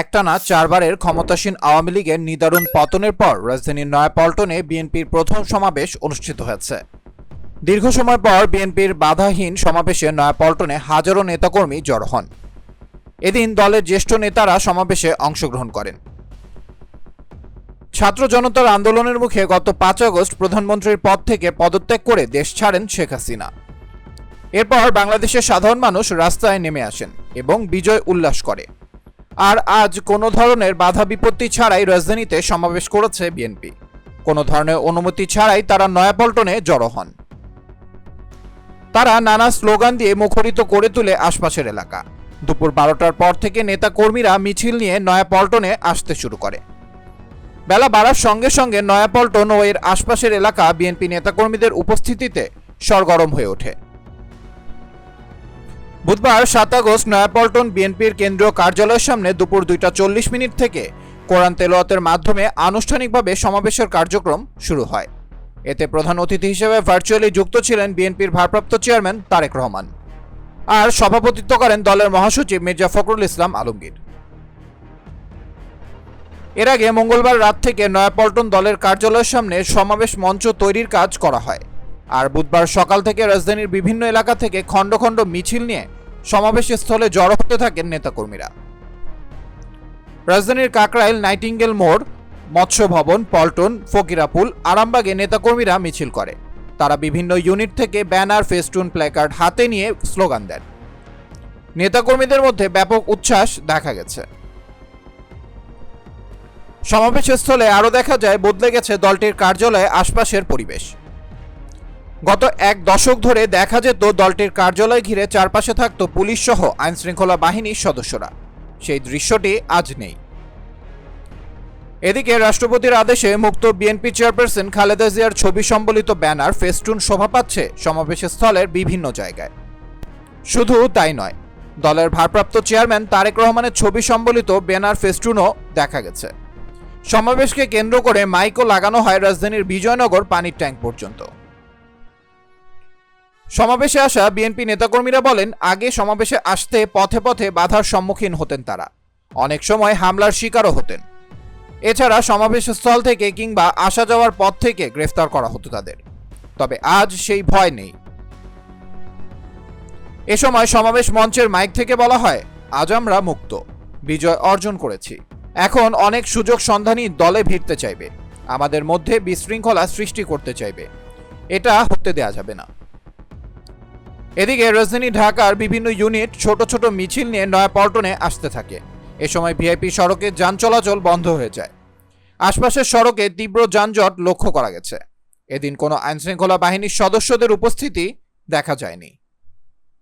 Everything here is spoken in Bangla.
একটানা 4 বারের ক্ষমতাসীন আওয়ামী লীগের নিদারুণ পতনের পর রাজধানীর নয়াপল্টনে বিএনপির প্রথম সমাবেশ অনুষ্ঠিত হয়েছে। দীর্ঘ সময় পর বিএনপির বাধাহীন সমাবেশে নয়াপল্টনে হাজারো নেতাকর্মী জড়ো হন। এদিন দলের জ্যেষ্ঠ নেতারা সমাবেশে অংশগ্রহণ করেন। ছাত্র জনতার আন্দোলনের মুখে গত 5 আগস্ট প্রধানমন্ত্রীর পদ থেকে পদত্যাগ করে দেশ ছাড়েন শেখ হাসিনা। এরপর বাংলাদেশের সাধারণ মানুষ রাস্তায় নেমে আসেন এবং বিজয় উল্লাস করে। আর আজ কোনো ধরনের বাধা বিপত্তি ছাড়াই রাজধানীতে সমাবেশ করেছে বিএনপি। কোনো ধরনের অনুমতি ছাড়াই তারা নয়াপল্টনে জড়ো হন। তারা নানা স্লোগান দিয়ে মুখরিত করে তুলে আশপাশের এলাকা। দুপুর 12টার পর থেকে নেতা কর্মীরা মিছিল নিয়ে নয়াপল্টনে আসতে শুরু করে। বেলা বাড়ার সঙ্গে সঙ্গে নয়াপল্টন ও এর আশপাশের এলাকা বিএনপি নেতাকর্মীদের উপস্থিতিতে সরগরম হয়ে ওঠে। বুধবার 7 আগস্ট নয়াপল্টন বিএনপির কেন্দ্রীয় কার্যালয়ের সামনে দুপুর 2:40 থেকে কোরআন তেলাওয়াতের মাধ্যমে আনুষ্ঠানিকভাবে সমাবেশের কার্যক্রম শুরু হয়। এতে প্রধান অতিথি হিসেবে ভার্চুয়ালি যুক্ত ছিলেন বিএনপির ভারপ্রাপ্ত চেয়ারম্যান তারেক রহমান, আর সভাপতিত্ব করেন দলের মহাসচিব মির্জা ফখরুল ইসলাম আলমগীর। এর আগে মঙ্গলবার রাত থেকে নয়াপল্টন দলের কার্যালয়ের সামনে সমাবেশ মঞ্চ তৈরির কাজ করা হয়। আর বুধবার সকাল থেকে রাজধানীর বিভিন্ন এলাকা থেকে খণ্ড খণ্ড মিছিল নিয়ে সমাবেশ স্থলে জড়ো হতে থাকেন নেতাকর্মীরা। রাজধানীর কাকরাইল, নাইটিঙ্গেল মোড়, মৎস্য ভবন, পল্টন, ফকিরাপুল, আরামবাগে নেতাকর্মীরা মিছিল করে। তারা বিভিন্ন ইউনিট থেকে ব্যানার, ফেস্টুন, প্ল্যাকার্ড হাতে নিয়ে স্লোগান দেন। নেতাকর্মীদের মধ্যে ব্যাপক উচ্ছ্বাস দেখা গেছে। সমাবেশ স্থলে আরও দেখা যায় বদলে গেছে দলটির কার্যালয়ে আশপাশের পরিবেশ। গত 1 দশক ধরে দেখা যেত দলটির কার্যালয় ঘিরে চারপাশে থাকত পুলিশ সহ আইনশৃঙ্খলা বাহিনীর সদস্যরা। সেই দৃশ্যটি আজ নেই। এদিকে রাষ্ট্রপতির আদেশে মুক্ত বিএনপি চেয়ারপারসন খালেদা জিয়ার ছবি সম্বলিত ব্যানার, ফেস্টুন শোভা পাচ্ছে সমাবেশ স্থলের বিভিন্ন জায়গায়। শুধু তাই নয়, দলের ভারপ্রাপ্ত চেয়ারম্যান তারেক রহমানের ছবি সম্বলিত ব্যানার, ফেস্টুনও দেখা গেছে। সমাবেশকে কেন্দ্র করে মাইকও লাগানো হয় রাজধানীর বিজয়নগর পানির ট্যাঙ্ক পর্যন্ত। সমাবেশে আসা বিএনপি নেতাকর্মীরা বলেন, আগে সমাবেশে আসতে পথে পথে বাধার সম্মুখীন হতেন তারা, অনেক সময় হামলার শিকারও হতেন। এছাড়া সমাবেশ স্থল থেকে কিংবা আসা যাওয়ার পথ থেকে গ্রেফতার করা হতো তাদের। তবে আজ সেই ভয় নেই। এ সময় সমাবেশ মঞ্চের মাইক থেকে বলা হয়, আজ আমরা মুক্ত, বিজয় অর্জন করেছি। এখন অনেক সুযোগ সন্ধানী দলে ভিড়তে চাইবে, আমাদের মধ্যে বিশৃঙ্খলা সৃষ্টি করতে চাইবে, এটা হতে দেয়া যাবে না। এদিকে রাজধানী ঢাকার বিভিন্ন ইউনিট ছোট ছোট মিছিল নিয়ে নয়াপল্টনে আসতে থাকে। এ সময় ভিআইপি সড়কে যান চলাচল বন্ধ হয়ে যায়। আশপাশের সড়কে তীব্র যানজট লক্ষ্য করা গেছে। এদিন কোনো আইনশৃঙ্খলা বাহিনীর সদস্যদের উপস্থিতি দেখা যায়নি।